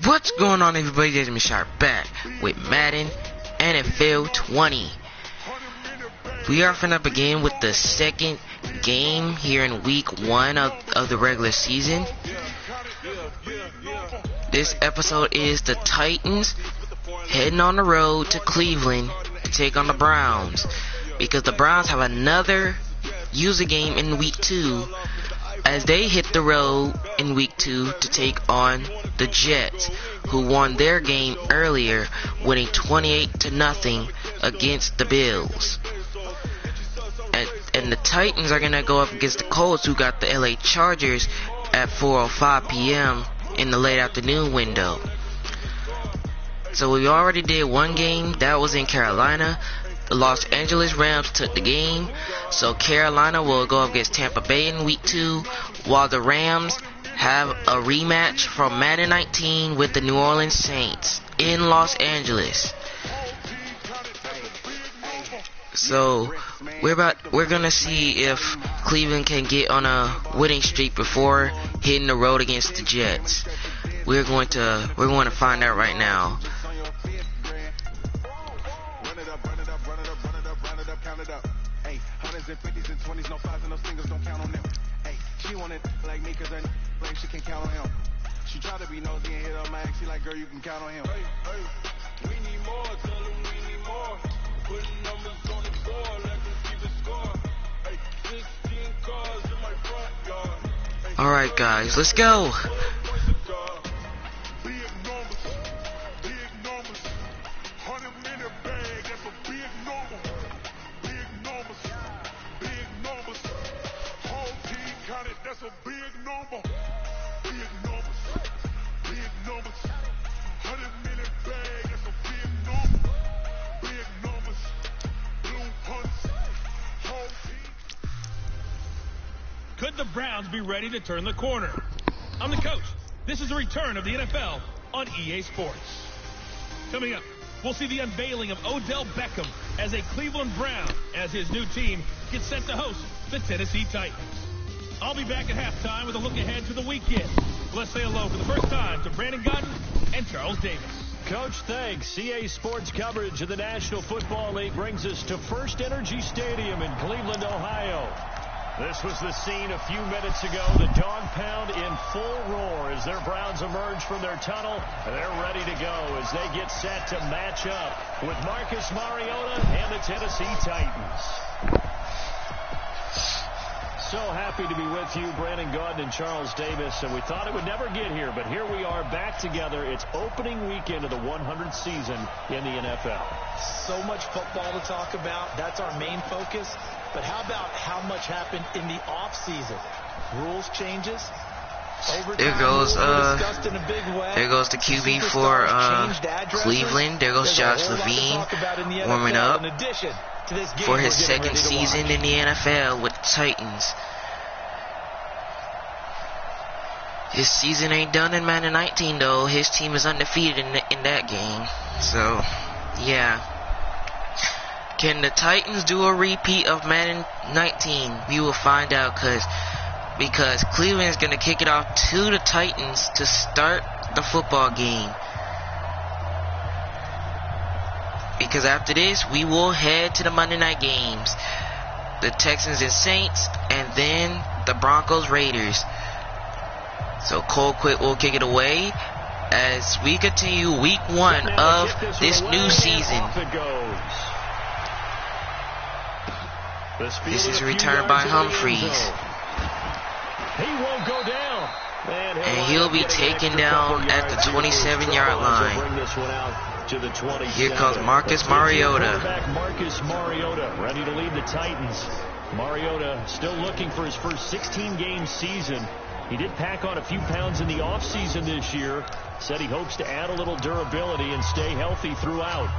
What's going on, everybody? This is Sharp back with Madden NFL 20. We are finna begin with the second game here in week 1 of the regular season. This episode is the Titans heading on the road to Cleveland to take on the Browns, because the Browns have another user game in week 2 as they hit the road in week 2 to take on the Jets, who won their game earlier, winning 28-0 against the Bills. And the Titans are going to go up against the Colts, who got the LA Chargers at 4:05 p.m. in the late afternoon window. So we already did one game. That was in Carolina. The Los Angeles Rams took the game. So Carolina will go up against Tampa Bay in week 2, while the Rams have a rematch from Madden 19 with the New Orleans Saints in Los Angeles. So we're gonna see if Cleveland can get on a winning streak before hitting the road against the Jets. We're going to find out right now. She want it like me, cause her like she can count on him. She try to be nosy and hit her max. She like, girl, you can count on him. We need more, tell them we need more. Putting numbers on the board, let them see the score. 16 cars in my front yard. Alright guys, let's go. Big numbers, 100-minute bag, that's a big number. Big numbers, whole team counted, that's a big number. Big numbers, 100-minute bag, that's a big number. Big numbers, blue punts, whole team. Could the Browns be ready to turn the corner? I'm the coach. This is the return of the NFL on EA Sports. Coming up, we'll see the unveiling of Odell Beckham as a Cleveland Brown as his new team gets set to host the Tennessee Titans. I'll be back at halftime with a look ahead to the weekend. Let's say hello for the first time to Brandon Gaudin and Charles Davis. Coach, thanks. EA Sports coverage of the National Football League brings us to First Energy Stadium in Cleveland, Ohio. This was the scene a few minutes ago. The dog pound in full roar as their Browns emerge from their tunnel. They're ready to go as they get set to match up with Marcus Mariota and the Tennessee Titans. So happy to be with you, Brandon Gaudin and Charles Davis. And we thought it would never get here, but here we are back together. It's opening weekend of the 100th season in the NFL. So much football to talk about. That's our main focus. But how about how much happened in the offseason? Rules changes. There goes the QB for Cleveland. There goes Josh Levine warming up for his second season in the NFL with the Titans. His season ain't done in Madden 19 though. His team is undefeated in that game. So, yeah. Can the Titans do a repeat of Madden 19? We will find out because Cleveland is going to kick it off to the Titans to start the football game. Because after this, we will head to the Monday night games. The Texans and Saints, and then the Broncos Raiders. So Colquitt will kick it away as we continue week 1 of this new season. This is returned by Humphries. He won't go down. And he'll be taken down at the 27-yard line. Here comes Marcus Mariota. Marcus Mariota ready to lead the Titans. Mariota still looking for his first 16-game season. He did pack on a few pounds in the offseason this year. Said he hopes to add a little durability and stay healthy throughout.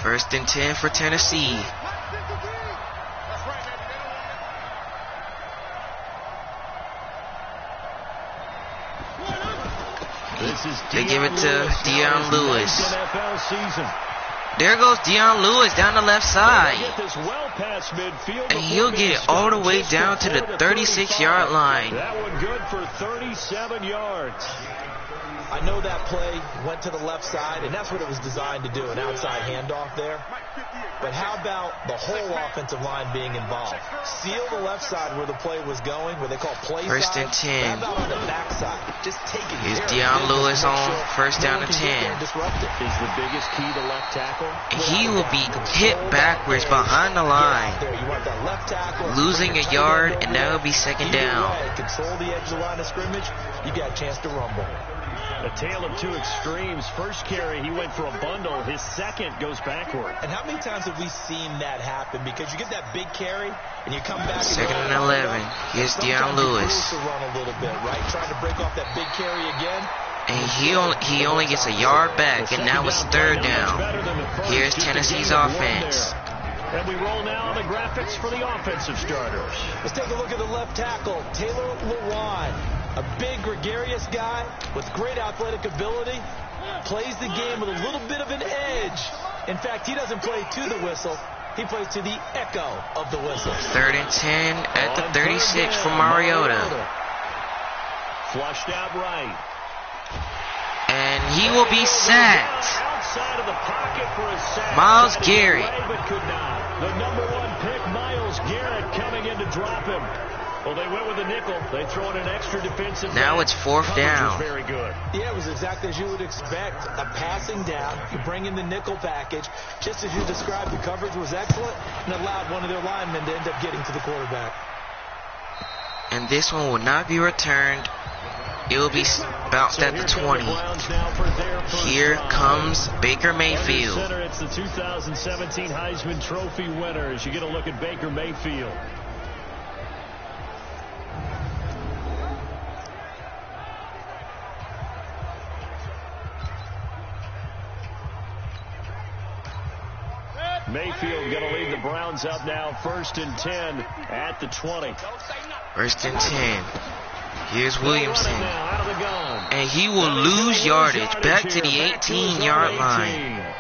First and 10 for Tennessee. They give it to Dion Lewis. There goes Dion Lewis down the left side. Get this well past midfield. And he'll get it all the way down to the 36-yard line. That one good for 37 yards. I know that play went to the left side, and that's what it was designed to do, an outside handoff there. But how about the whole offensive line being involved? Seal the left side where the play was going, where they call play First side. and 10. How about on the backside? Just take it. Here's Dion Lewis on first down and 10. Disrupt it. Is the biggest key to left tackle? He will be hit backwards behind the line, You want that left tackle, losing a yard, and that will be second down. Control the edge of the line of scrimmage. You got a chance to rumble. A tale of two extremes. First carry, he went for a bundle. His second goes backward. And how many times have we seen that happen? Because you get that big carry, and you come back. Second and 11. Here's Dion Lewis. To run a little bit, right? Trying to break off that big carry again. And he only gets a yard back, and now it's third down. Here's Tennessee's offense. And we roll now on the graphics for the offensive starters. Let's take a look at the left tackle, Taylor Lewan. A big, gregarious guy with great athletic ability. Plays the game with a little bit of an edge. In fact, he doesn't play to the whistle. He plays to the echo of the whistle. Third and 10 at the 36 for Mariota. Flushed out right. And he will be sacked. Outside of the pocket for a sack. Myles Garrett. But could not. The number one pick, Myles Garrett, coming in to drop him. Well, they went with a nickel. They throw in an extra defensive. Now it's fourth down. Very good. Yeah, it was exactly as you would expect. A passing down. You bring in the nickel package. Just as you described, the coverage was excellent and allowed one of their linemen to end up getting to the quarterback. And this one will not be returned. It will be bounced at the 20. Here comes Baker Mayfield. It's the 2017 Heisman Trophy winner as you get a look at Baker Mayfield. Mayfield going to lead the Browns up now, 1st and 10 at the 20. 1st and 10. Here's Williamson. And he will lose yardage back to the 18-yard line.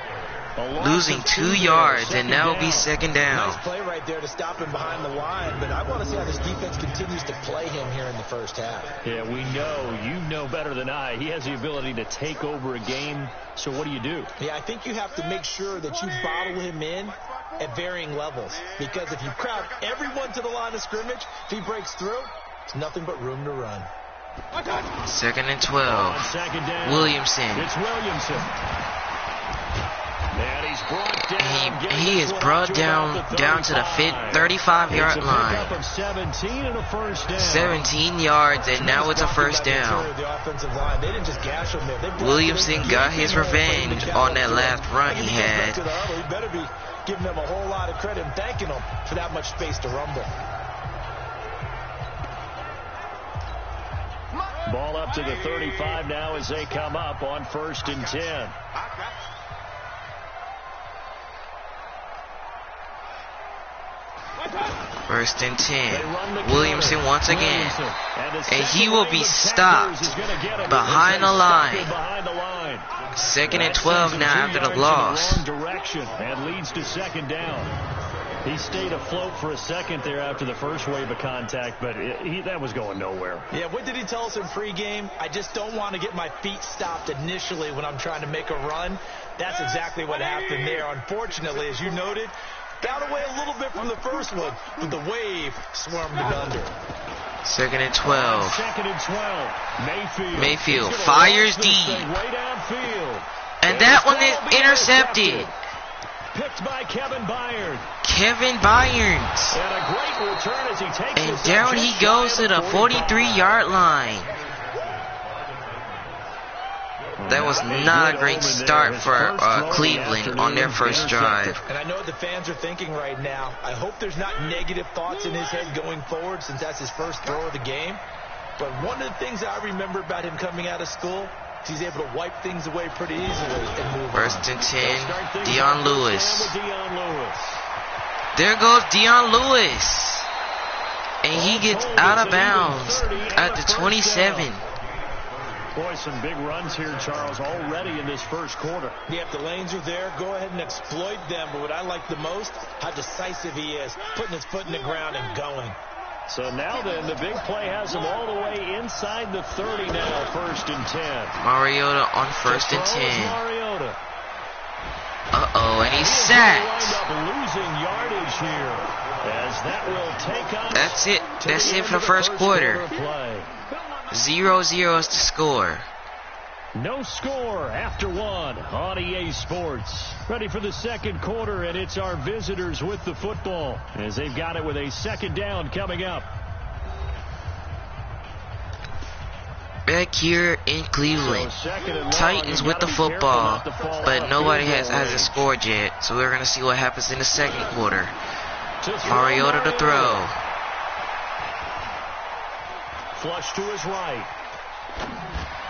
Losing 2 yards, and that will be second down. Nice play right there to stop him behind the line, but I want to see how this defense continues to play him here in the first half. Yeah, we know. You know better than I. He has the ability to take over a game, so what do? Yeah, I think you have to make sure that you bottle him in at varying levels, because if you crowd everyone to the line of scrimmage, if he breaks through, it's nothing but room to run. 2nd and 12. Williamson. It's Williamson. And he's brought down. He is brought down to the 35-yard line. 17 and a first down. 17 yards, and now it's a first down. Williamson got his revenge on that last run he had. He better be giving them a whole lot of credit and thanking them for that much space to rumble. Ball up to the 35 now as they come up on 1st and 10. First and 10. Williamson once again. And he will be stopped behind the line. 2nd and 12 now after the loss. And leads to second down. He stayed afloat for a second there after the first wave of contact, but that was going nowhere. Yeah, what did he tell us in pregame? I just don't want to get my feet stopped initially when I'm trying to make a run. That's exactly what happened there. Unfortunately, as you noted, got away a little bit from the first one, but the wave swarmed it under. 2nd and 12. 2nd and 12. Mayfield fires deep. And that one is intercepted. Picked by Kevin Byard. Kevin Byard. And a great return as he takes and down he goes to the 43-yard line. That was not a great start for Cleveland on their first drive. And I know what the fans are thinking right now. I hope there's not negative thoughts in his head going forward since that's his first throw of the game. But one of the things I remember about him coming out of school, he's able to wipe things away pretty easily and move 1st and 10, Dion Lewis. Lewis. There goes Dion Lewis. And he gets out of bounds at the 27. Boy, some big runs here, Charles, already in this first quarter. Yeah, if the lanes are there, go ahead and exploit them. But what I like the most, how decisive he is, putting his foot in the ground and going. So now then, the big play has him all the way inside the 30 now, 1st and 10. Mariota on 1st and 10. Mariota. Uh-oh, and he's sacked. Losing yardage here, as that will take us. That's it. That's it for the first quarter. 0-0 is the score. No score after one on EA Sports. Ready for the second quarter, and it's our visitors with the football as they've got it with a 2nd down coming up. Back here in Cleveland, Titans with the football, but nobody has scored yet, so we're going to see what happens in the second quarter. Mariota to throw. Flush to his right.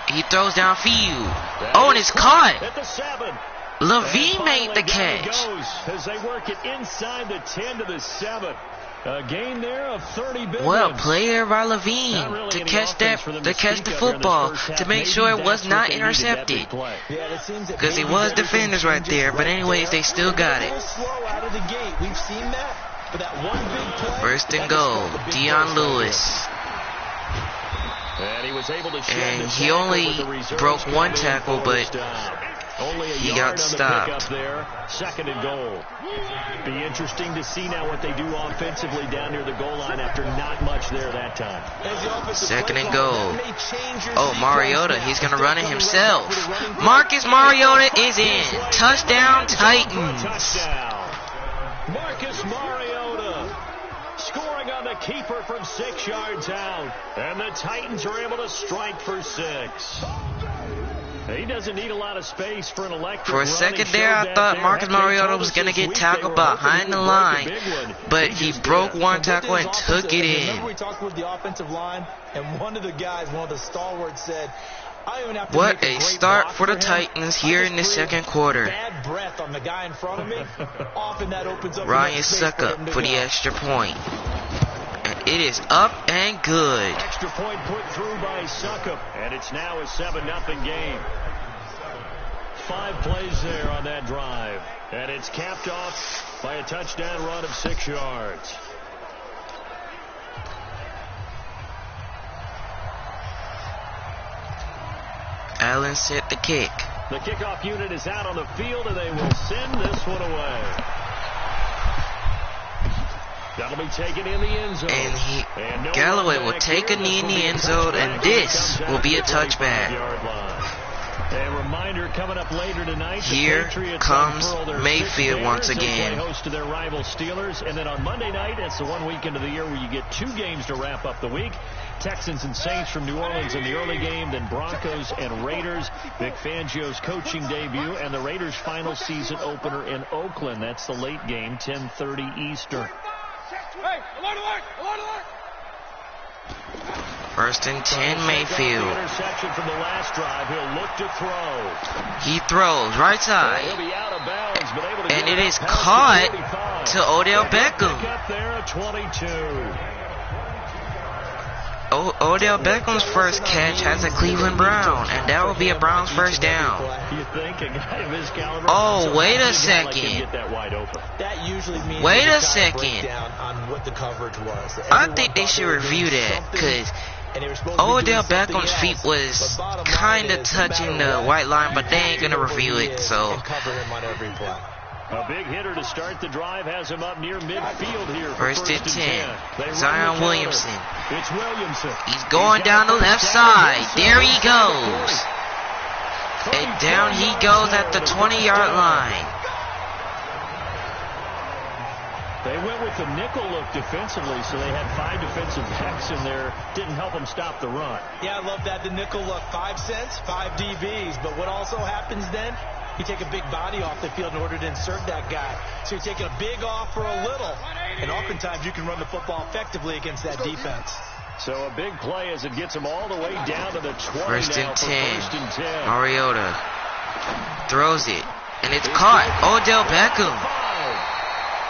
He throws downfield. Oh, and it's caught. At the 7. Levine made the catch. As they work it inside the 10 to the 7. A gain there of 30 billion. Well played there by Levine to catch the football, to make sure it was not intercepted. Because it was defenders right there, but anyways, they still got it. First and goal, Dion Lewis. And he was able to and he only broke one tackle, but he got stopped. Up there, 2nd and goal. Be interesting to see now what they do offensively down near the goal line after not much there that time. 2nd and goal. Oh, Mariota, he's going to run it himself. Marcus Mariota is in. Touchdown, Titans. Touchdown. Marcus Mariota scoring on the keeper from 6 yards out. And the Titans are able to strike for 6. He doesn't need a lot of space for an electric For a second there, I thought Marcus Mariota was going to get tackled behind the line, but he broke one tackle and took it in. Remember we talked with the offensive line, and one of the guys, one of the stalwarts said, I don't even have to what make a start for the Titans here in the second quarter. Bad breath on the guy in front of me. Often that opens up Ryan Succop for the extra point. And it is up and good. Extra point put through by Succop, and it's now a 7-0 game. 5 plays there on that drive, and it's capped off by a touchdown run of 6 yards. Allen set the kick. The kickoff unit is out on the field, and they will send this one away. That'll be taken in the end zone. And Galloway will take a knee in the end zone, and this will be a touchback. A reminder coming up later tonight. Here comes Mayfield once again. Host to their rival Steelers, and then on Monday night, it's the one weekend of the year where you get 2 games to wrap up the week. Texans and Saints from New Orleans in the early game, then Broncos and Raiders. Vic Fangio's coaching debut, and the Raiders' final season opener in Oakland. That's the late game, 10:30 Eastern. Hey, alert, alert, alert, alert. 1st and 10, Mayfield. Interception from the last drive. He'll look to throw. He throws right side. He'll be out of bounds, but able to And get it is past caught the 45. to Odell Beckham. Pick up there at 22. Odell Beckham's first catch has a Cleveland Brown, and that will be a Browns first down. You think a guy of his caliber? Oh, wait a Like second. get that wide open. That usually means Wait there's a kind of second. breakdown on what the coverage was. I think they should review that, because Odell Beckham's feet was kind of touching the white line, but they ain't going to review it, so. Cover him on every play. A big hitter to start the drive has him up near midfield here. For 1st and 10. They run Zion the counter. Williamson. It's Williamson. He's going down the left side. There he goes. And down he goes at the 20-yard line. They went with the nickel look defensively, so they had 5 defensive backs in there. Didn't help them stop the run. Yeah, I love that. The nickel look, 5 cents, 5 DBs. But what also happens then? You take a big body off the field in order to insert that guy. So you're taking a big off for a little. And oftentimes you can run the football effectively against that defense. So a big play as it gets them all the way down to the 20 First now and for 10. 1st and 10. Mariota throws it, and it's caught. Odell Beckham.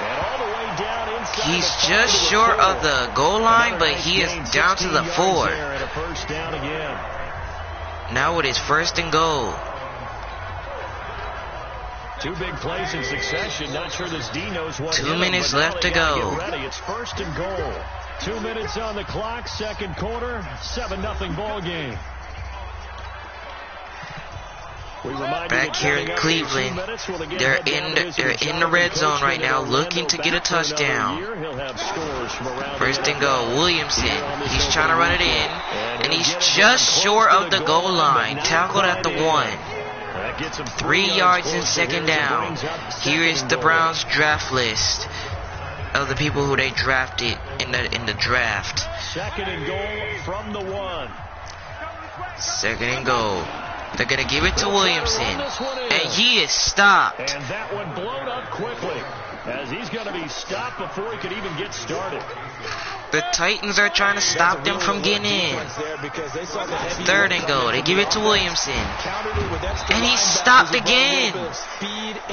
And all the way down inside He's the 5 just to the short 4. of the goal line, but he is Gain down to the 16 yards 4. there and a first down again. Now it is 1st and goal. 2 big plays in succession. Not sure this D knows what. 2 minutes left to go. Get ready. It's 1st and goal. 2 minutes on the clock. 2nd quarter. 7-0 ball game. Back here in Cleveland, they're in the red zone right now, looking to get a touchdown. 1st and goal. Williamson, he's trying to run it in, and he's just short of the goal line. Tackled at the 1. 3 yards in 2nd down. Here is the Browns draft list of the people who they drafted in the draft. 2nd and goal from the 1. 2nd and goal. They're going to give it to Williamson, and he is stopped. And that one blown up quickly, as he's going to be stopped before he could even get started. The Titans are trying to stop them from getting in. 3rd and goal. They give it to Williamson, and he's stopped again.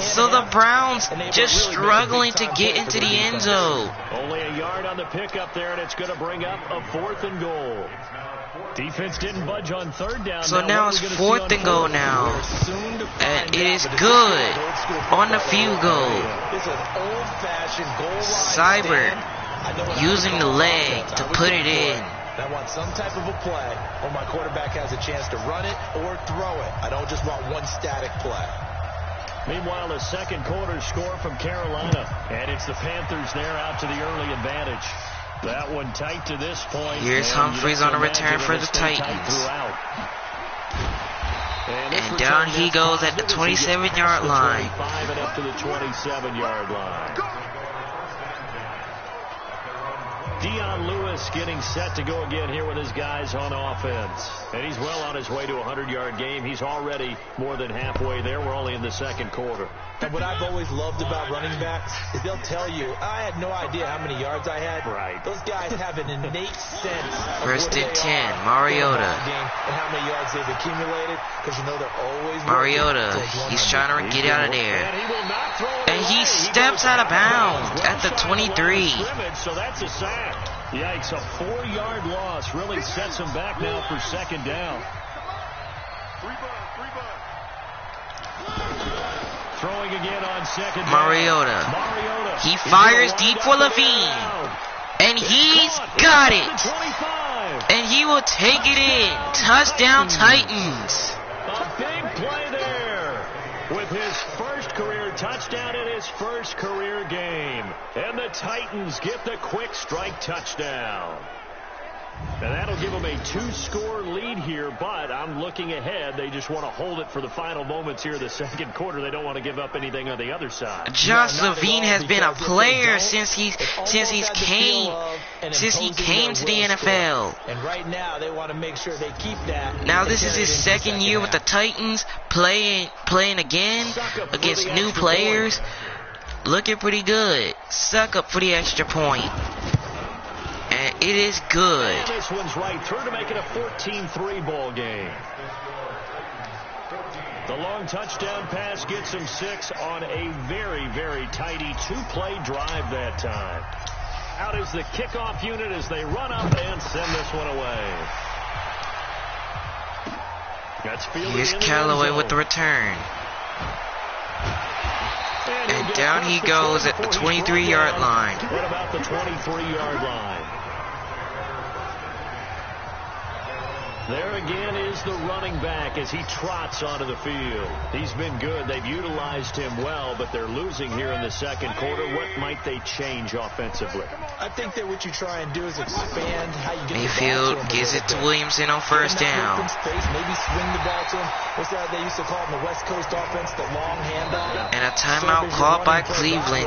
So the Browns just struggling to get into the end zone. Only a yard on the pickup there, and it's going to bring up a 4th and goal. Defense didn't budge on 3rd down. So now it's 4th and goal now. And it is good on the field goal. Cyber using the leg to put it in. I want some type of a play where my quarterback has a chance to run it or throw it. I don't just want one static play. Meanwhile, the 2nd quarter score from Carolina. And it's the Panthers there out to the early advantage. That one tight to this point. Here's Humphries on a return for the Titans. And down he goes at the 27-yard line. 5 and up to the 27-yard line. Dion Lewis getting set to go again here with his guys on offense. And he's well on his way to a 100-yard game. He's already more than halfway there. We're only in the 2nd quarter. And what I've always loved about running backs is they'll tell you, I had no idea how many yards I had. Right. Those guys have an innate sense of 1st and 10, Mariota. And how many yards they've accumulated, because you know they're always Mariota, he's trying to get out of there. And he steps out of bounds at the 23. So that's a sack. Yikes, a 4-yard loss really sets him back now for 2nd down. Throwing again on 2nd down. Mariota. He fires deep for Levine. And he's got it. And he will take it in. Touchdown Titans. A big play there with his first career touchdown in his first career game. And the Titans get the quick strike touchdown. And that'll give them a 2-score lead here, but I'm looking ahead. They just want to hold it for the final moments here of the 2nd quarter. They don't want to give up anything on the other side. Josh Levine has been a player since he came to the NFL. And right now they want to make sure they keep that. Now this is his 2nd year with the Titans, playing again against new players. Looking pretty good. Suck up for the extra point. And it is good. And this one's right through to make it a 14-3 ball game. The long touchdown pass gets him 6 on a very, very tidy 2-play drive that time. Out is the kickoff unit as they run up and send this one away. Here's Callaway with the return. And down he goes at the 23-yard line. What about the 23-yard line? There again is the running back as he trots onto the field. He's been good. They've utilized him well, but they're losing here in the 2nd quarter. What might they change offensively? I think that what you try and do is expand how you get Mayfield the ball to him. gives it to Williamson on 1st down. Space, maybe swing the ball to him. What's that they used to call in the West Coast offense, the long handoff? And a timeout called by Cleveland.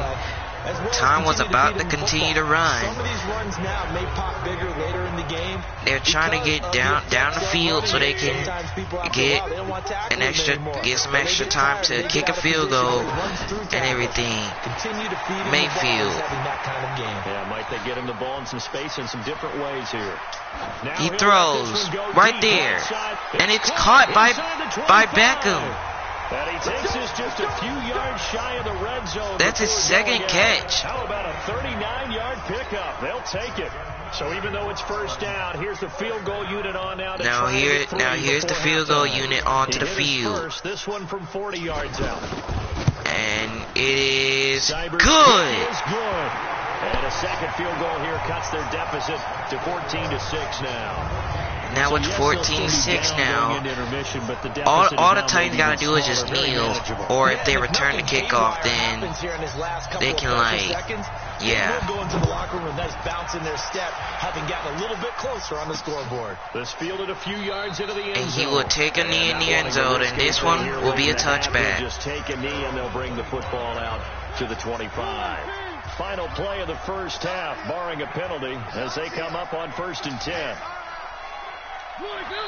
Time was about to continue to run. Some of these runs now may pop bigger later in the game. They're trying to get down the field so they can get some extra time to kick a field goal and everything. Mayfield. Yeah, might they get him the ball in some space in some different ways here. He throws right there, and it's caught by Beckham. And he takes us just a few yards shy of the red zone. That's his 2nd catch. How about a 39-yard pickup? They'll take it. So even though it's first down, here's the field goal unit on now. Here's the field goal unit onto the field. First, this one from 40 yards out. And it is Cybers good. is good. And a second field goal here cuts their deficit to 14-6 now. Now it's 14-6 now. All the Titans gotta do is just kneel, or if they return the kickoff, then they can We'll go into the locker room with a nice bounce in their step, having gotten a little bit closer on the scoreboard. This fielded a few yards into the end And zone. he will take a knee in the end zone, and this one will be a touchback. Just take a knee, and they'll bring the football out to the 25. Final play of the first half, barring a penalty, as they come up on 1st and 10.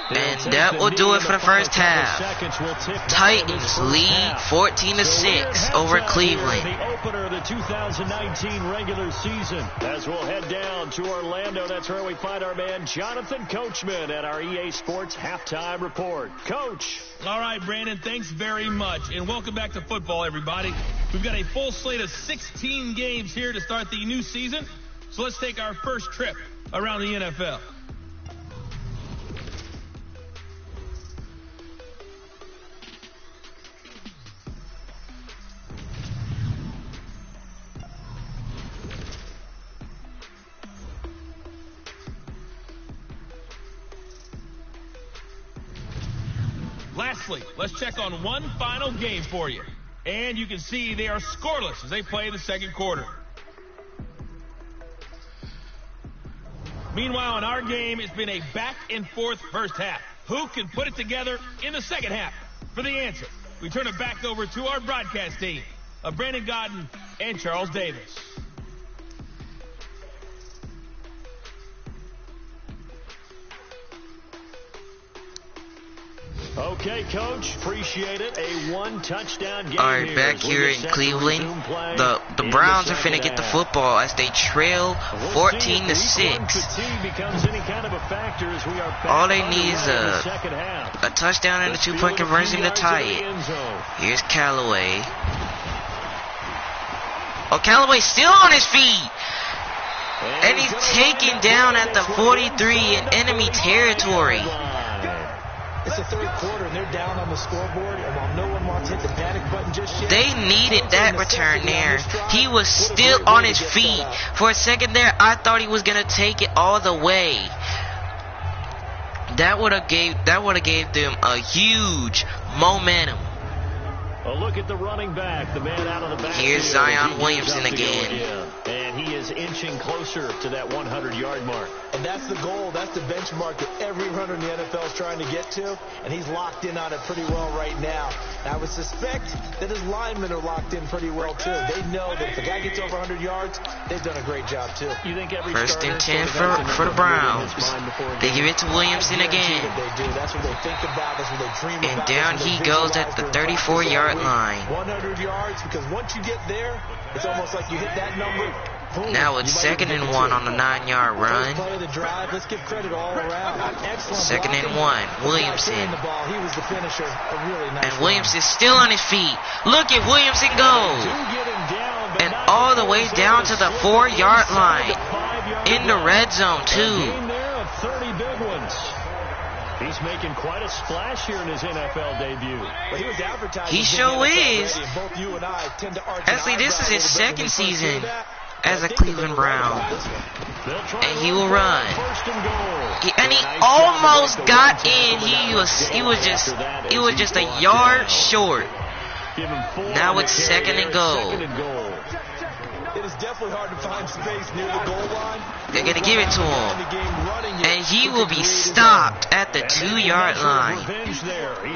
And that will do it for the first half. Titans lead 14-6 over Cleveland. The opener of the 2019 regular season. As we'll head down to Orlando, that's where we find our man Jonathan Coachman at our EA Sports Halftime Report. Coach. All right, Brandon, thanks very much. And welcome back to football, everybody. We've got a full slate of 16 games here to start the new season. So let's take our first trip around the NFL. Lastly, let's check on one final game for you. And you can see they are scoreless as they play the second quarter. Meanwhile, in our game, it's been a back-and-forth first half. Who can put it together in the second half? For the answer, we turn it back over to our broadcast team of Brandon Godden and Charles Davis. Okay, Coach, appreciate it. A one-touchdown game. All right, back here in Cleveland, the Browns are finna get the football as they trail 14-6. All they need is a touchdown and a two-point conversion to tie it. Here's Callaway. Oh, Callaway's still on his feet. And he's taken down at the 43 in enemy territory. It's the third quarter, and they're down on the scoreboard, and while no one wants to hit the panic button just yet, they needed that return there. He was still on his feet. For a second there, I thought he was going to take it all the way. That would have gave them a huge momentum. A look at the running back, the man out of the back. Here's Zion Williamson again. And he is inching closer to that 100-yard mark. And that's the goal. That's the benchmark that every runner in the NFL is trying to get to. And he's locked in on it pretty well right now. I would suspect that his linemen are locked in pretty well, too. They know that if the guy gets over 100 yards, they've done a great job, too. You think every 1st and 10 for the Browns. They give it to Williamson again. They do. That's what they think about. That's what they dream about. And down he goes at the 34-yard line. 100 yards, because once you get there, it's almost like you hit that number. Boom. Now it's 2nd and 1 on the 9-yard run. Play of the drive. Let's give credit all around. Excellent 2nd and 1. Williamson. The ball. He was the finisher. A really nice and Williamson's still on his feet. Look at Williamson go. And all the way down to the 4-yard line. In the red zone, too. He's making quite a splash here in his NFL debut. Well, he was advertising. He sure is. Both you and I tend to Actually, this is his 2nd season as a Cleveland Brown. And he will run. And he almost got in. He was just a yard short. Now it's 2nd and goal. It is definitely hard to find space near the goal line. They're going to give it to him. And he will be stopped at the 2-yard line. He's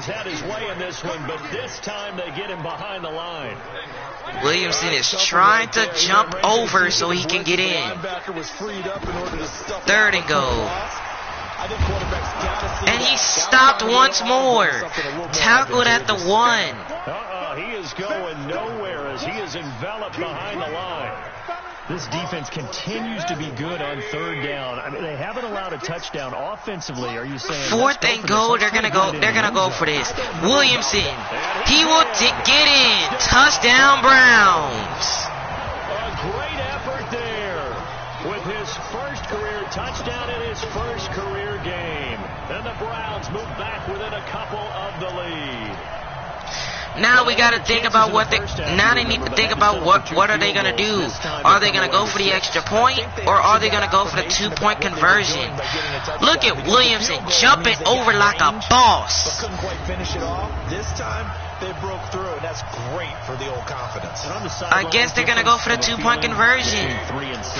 had his way in this one, but this time they get him behind the line. Williamson is trying to jump over so he can get in. 3rd and goal. And he stopped once more. Tackled at the 1. He is going nowhere as he is enveloped behind the line. This defense continues to be good on 3rd down. I mean, they haven't allowed a touchdown offensively. Are you saying 4th and goal? They're gonna go for this. Williamson, he will get in. Touchdown, Browns. A great effort there with his first career touchdown in his first career game. And the Browns move back within a couple of the lead. Now we got to think about what they need to think about what are they going to do? Are they going to go for the extra point, or are they going to go for the 2-point conversion? Look at Williamson jumping over like a boss. Couldn't quite finish it off. This time they broke through, and that's great for the old confidence. I guess they're going to go for the 2-point conversion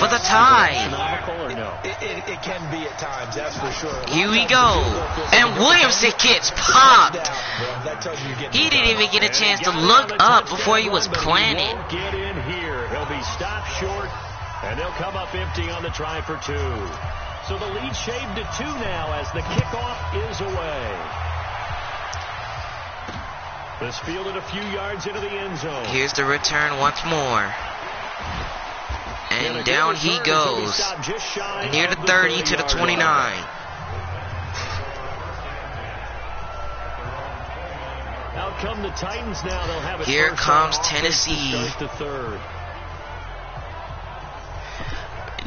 for the tie. It can be at times, that's for sure. Here we go. And Williamson gets popped. He didn't even get a chance to look up before he was planted. Get in here. He'll be stopped short, and they'll come up empty on the try for 2. So the lead shaved to 2 now as the kickoff is away. This fielded a few yards into the end zone. Here's the return once more. And down he goes. Near the 30 to the 29. Out come the Titans now. They'll have it. Here comes Tennessee. To third.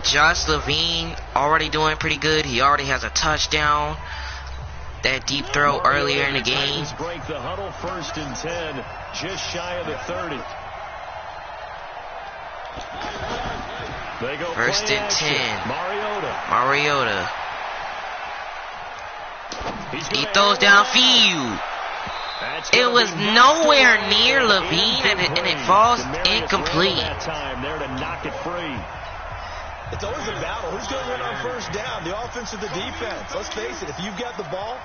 Josh Levine already doing pretty good. He already has a touchdown. That deep throw earlier in the game. Break the huddle, 1st and 10, just shy of the 30. They go 1st and 10. Mariota. He throws downfield. It was nowhere near Levine, and it falls incomplete. There to knock it free. It's always a battle. Who's going to win on 1st down? The offense or the defense? Let's face it. If you've got the ball,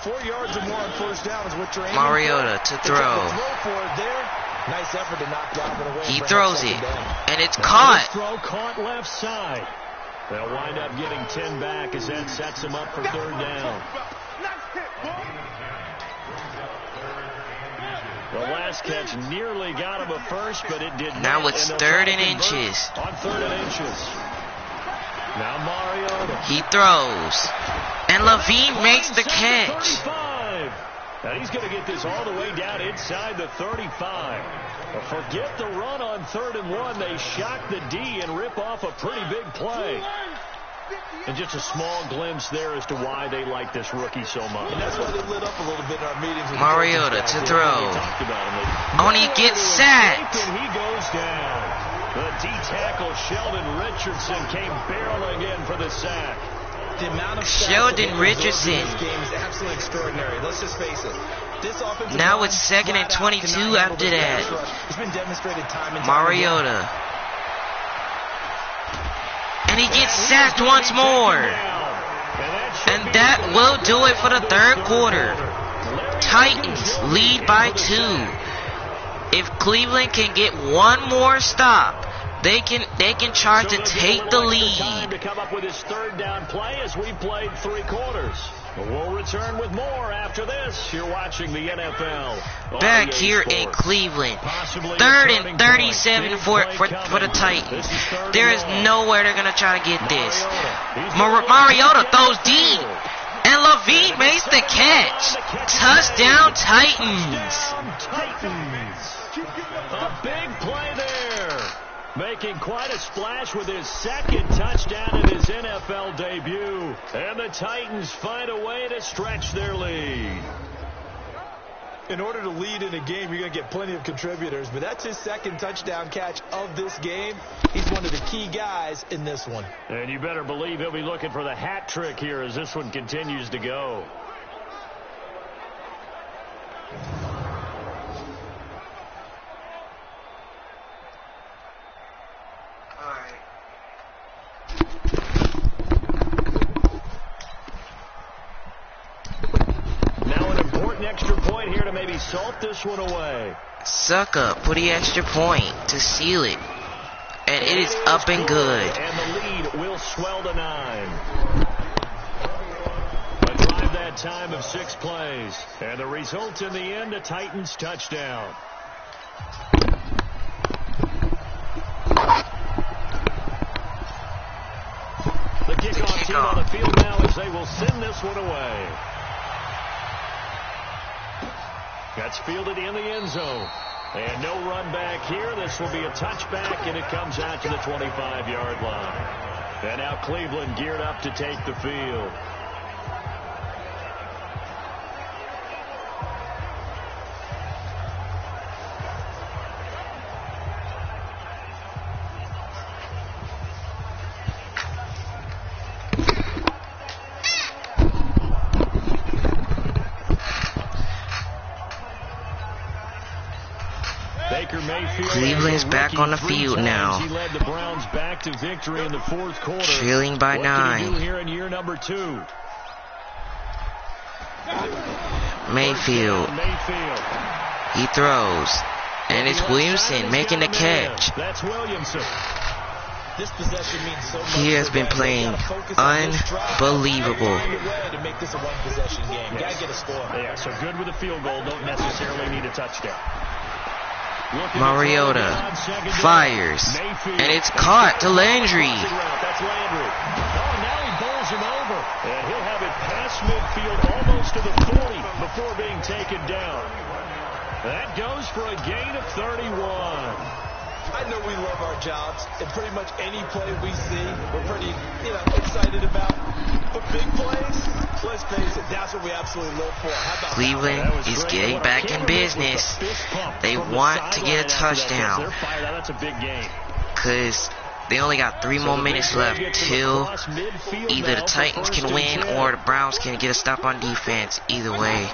4 yards or more on 1st down is what you're aiming Mariota for. to throw. For it there. Nice effort to knock that one away. He throws it, and it's caught. Throw caught left side. They'll wind up getting 10 back as that sets them up for 3rd down. The last catch nearly got him a first, but it did not. Now it's 3rd and inches. On 3rd and inches. Now Mariota. He throws. And Levine makes the catch. 35. And he's going to get this all the way down inside the 35. But forget the run on 3rd and 1. They shock the D and rip off a pretty big play. And just a small glimpse there as to why they like this rookie so much. And that's why they lit up a little bit in our meetings. Mariota to throw. Only gets sacked. And he goes down. The D-tackle Sheldon Richardson came barreling in for the sack. The amount of Sheldon Richardson. This game is absolutely extraordinary. Let's just face it. This offensive now it's 2nd and 22 after that. It's been demonstrated time and time Mariota. again. And he gets sacked once more. And that will do it for the 3rd quarter. Titans lead by 2. If Cleveland can get one more stop, they can try to take the lead. To come up with his 3rd down play as we played 3 quarters. We'll return with more after this. You're watching the NFL. Back here in Cleveland. 3rd and 37 for the Titans. There is nowhere they're going to try to get this. Mariota throws deep. And Levine makes the catch. Touchdown Titans. A big play there. Making quite a splash with his 2nd touchdown in his NFL debut. And the Titans find a way to stretch their lead. In order to lead in a game, you're going to get plenty of contributors. But that's his 2nd touchdown catch of this game. He's one of the key guys in this one. And you better believe he'll be looking for the hat trick here as this one continues to go. Extra point here to maybe salt this one away. Suck up for the extra point to seal it. And it is up and good. And the lead will swell to 9. A drive that time of 6 plays. And the result in the end, a Titans touchdown. The kickoff team on the field now as they will send this one away. That's fielded in the end zone. And no run back here. This will be a touchback, and it comes out to the 25-yard line. And now Cleveland geared up to take the field. Cleveland's back on the field now. He led the Browns back to victory in the fourth quarter. Trailing by 9. What can he do here in year number 2? Mayfield. He throws. And it's Williamson making the catch. That's Williamson. This possession means so much. He has been playing unbelievable. To make this a one-possession game. Gotta get a score. Yeah, so good with a field goal. Don't necessarily need a touchdown. Mariota fires, and it's caught to Landry. That's Landry. Oh, now he bowls him over, and he'll have it past midfield almost to the 40 before being taken down. That goes for a gain of 31. I know we love our jobs, and pretty much any play we see, we're pretty, excited about. But big plays, let's face it, that's what we absolutely live for. Cleveland is getting back in business. They want to get a touchdown That's a big game. because they only got 3 more minutes left till either the Titans can win or the Browns can get a stop on defense. Either way,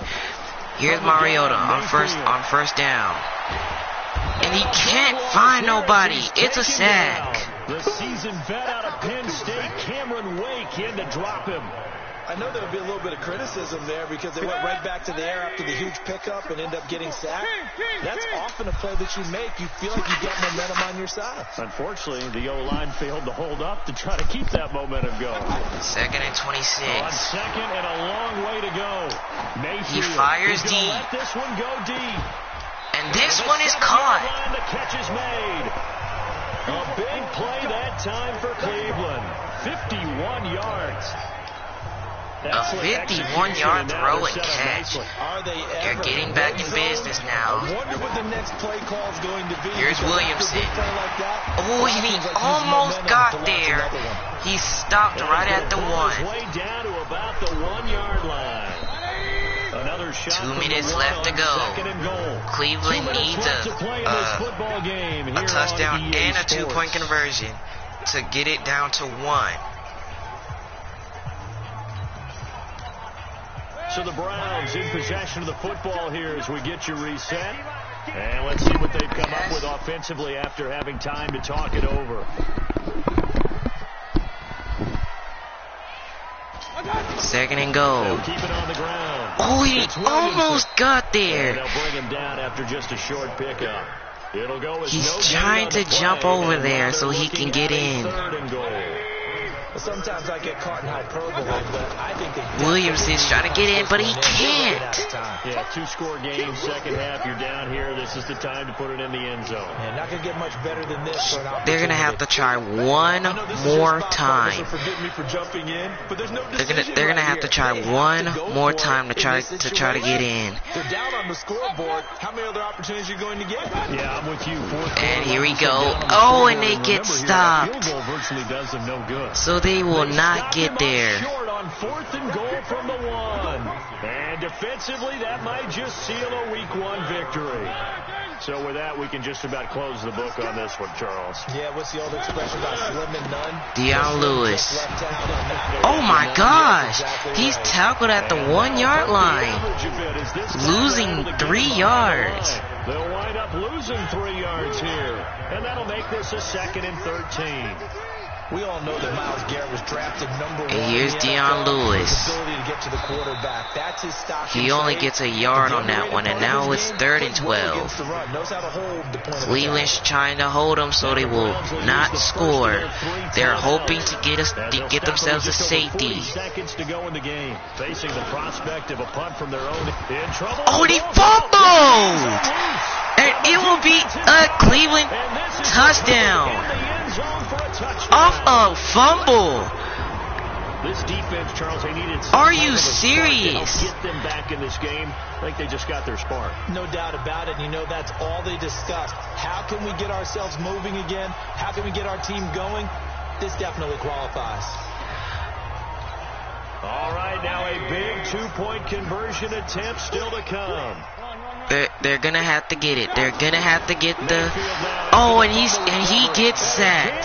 here's Mariota on first down. And he can't find nobody. It's a sack. The seasoned vet out of Penn State, Cameron Wake, in to drop him. I know there'll be a little bit of criticism there because they went right back to the air after the huge pickup and end up getting sacked. That's often a play that you make. You feel like you get momentum on your side. Unfortunately, the O-line failed to hold up to try to keep that momentum going. 2nd and 26. On second and a long way to go. Mayfield, He fires he's gonna deep. let this one go deep. And this one is caught. The catch is made. A big play that time for Cleveland. 51 yards. A 51-yard throw and catch. They're getting back in business now. I wonder what the next play call is going to be. Here's Williamson. Oh, He he almost got there. He stopped right at the 1. Way down to about the 1-yard line. Another shot. 2 minutes left to go. Cleveland needs a touchdown and a 2-point conversion to get it down to 1. So the Browns in possession of the football here as we get you reset. And let's see what they've come up with offensively after having time to talk it over. 2nd and goal. Keep it on the ground. Oh, he almost got there. And they'll bring him down after just a short pickup. It'll go as He's no trying gain to on the jump play, over and there now so they're he can looking get at a in. 3rd and goal. Sometimes I get caught in hyperbole, but I think they Williamson's trying to get in, but he can't. Yeah, 2-score game, second half. You're down here. This is the time to put it in the end zone. And not going to get much better than this for an opportunity. They're going to have to try one more time. They're going to have to try one more time to try to get in. They're down on the scoreboard. How many other opportunities are you going to get? Yeah, I'm with you. And here we go. Oh, and they get stopped. Field goal virtually does them no good. So they will not get there. Short on 4th and goal from the 1. And defensively, that might just seal a week 1 victory. So with that, we can just about close the book on this one, Charles. Yeah, what's the old expression about slim and none? Deion Lewis. Oh my gosh. He's tackled at the 1-yard line. Losing 3 yards. They'll wind up losing 3 yards here. And that'll make this a 2nd and 13. We all know that Myles Garrett was drafted number 1. And here's Deion Lewis. He only gets a yard on that one, and now it's 3rd and 12. Cleveland's trying to hold them so they will not score. They're hoping to get themselves a safety. Seconds to go in the game, facing the prospect of a punt from their own. In trouble. Oh, he fumbled! And it will be a Cleveland touchdown. Off a fumble. This defense, Charles, they needed. Are you serious? Get them back in this game. I think they just got their spark. No doubt about it. You know, that's all they discussed. How can we get ourselves moving again? How can we get our team going? This definitely qualifies. All right, now a big two-point conversion attempt still to come. They're gonna have to get it. They're gonna have to get the. Oh, and he gets sacked.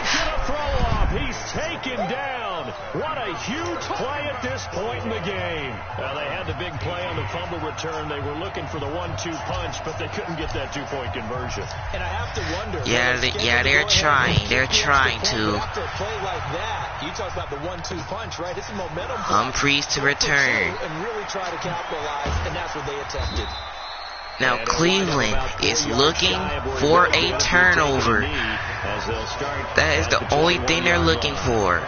He's taken down. What a huge play at this point in the game. Well, they had the big play on the fumble return. They were looking for the 1-2 punch, but they couldn't get that two-point conversion. And I have to wonder. They're trying. They're trying to. After a play like that, you talk about the 1-2 punch, right? It's a momentum. Humphreys to return. And really try to capitalize, and that's what they attempted. Now Cleveland is looking for a turnover. That is the only thing they're looking for.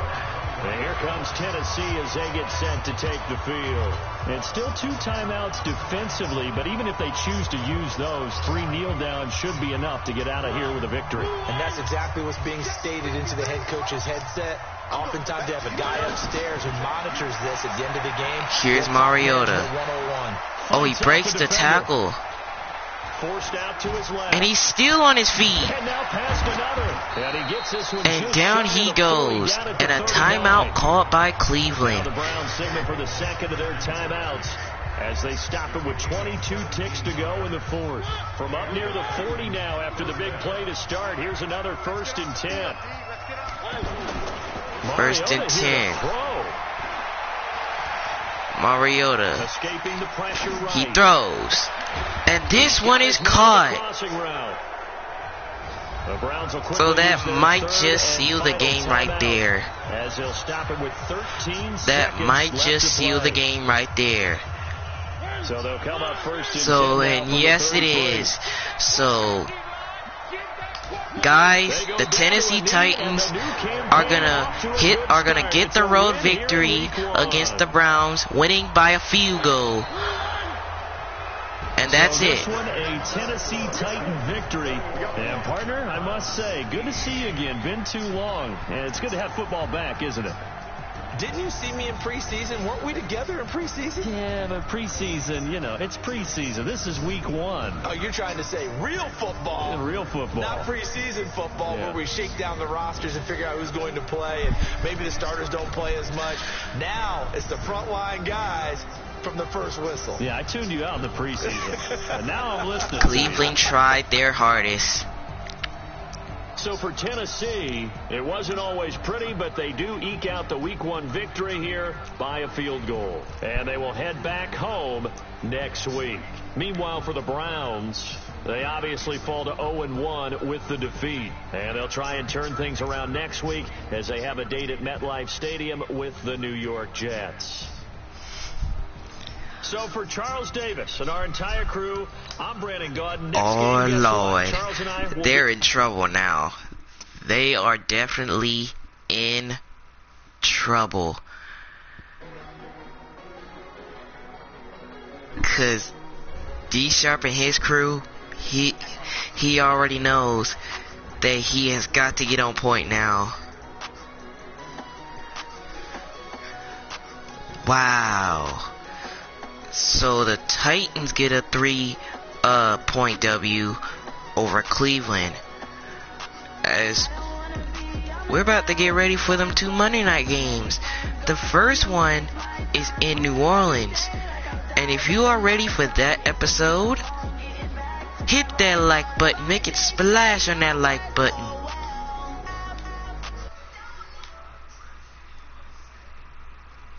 And here comes Tennessee as they get set to take the field. And still 2 timeouts defensively, but even if they choose to use those, 3 kneel downs should be enough to get out of here with a victory. And that's exactly what's being stated into the head coach's headset. Oftentimes they have a guy upstairs who monitors this at the end of the game. Here's Mariota. Oh, he breaks the tackle. Forced out to his left. And he's still on his feet. And now past another. And he gets this one and down he goes. And a timeout called by Cleveland. The Browns signal for the second of their timeouts as they stop it with 22 ticks to go in the fourth. From up near the 40 now after the big play to start. Here's another 1st and 10. 1st and 10. Mariota. Escaping the pressure right. He throws. And this one is caught. So that might just seal the game right there. As they'll stop it with 13 that might just seal the game right there. So they'll come up 1st and 10. So, and yes it is. So, guys, the Tennessee Titans are gonna get the road victory against the Browns, winning by a field goal. And that's it. This one, a Tennessee Titan victory. And partner, I must say, good to see you again. Been too long. And it's good to have football back, isn't it? Didn't you see me in preseason? Weren't we together in preseason? Yeah, but preseason, you know, it's preseason. This is week 1. Oh, you're trying to say real football. Yeah, real football. Not preseason football where we shake down the rosters and figure out who's going to play and maybe the starters don't play as much. Now it's the frontline guys from the first whistle. Yeah, I tuned you out in the preseason. And now I'm listening. Cleveland tried their hardest. So for Tennessee, it wasn't always pretty, but they do eke out the week 1 victory here by a field goal. And they will head back home next week. Meanwhile, for the Browns, they obviously fall to 0-1 with the defeat. And they'll try and turn things around next week as they have a date at MetLife Stadium with the New York Jets. So for Charles Davis and our entire crew, I'm Brandon Gaudin. Oh, Lord. They're in trouble now. They are definitely in trouble. Because D Sharp and his crew, he already knows that he has got to get on point now. Wow. So the Titans get a 3-point W over Cleveland. As we're about to get ready for them 2 Monday night games. The first one is in New Orleans. And if you are ready for that episode, hit that like button. Make it splash on that like button.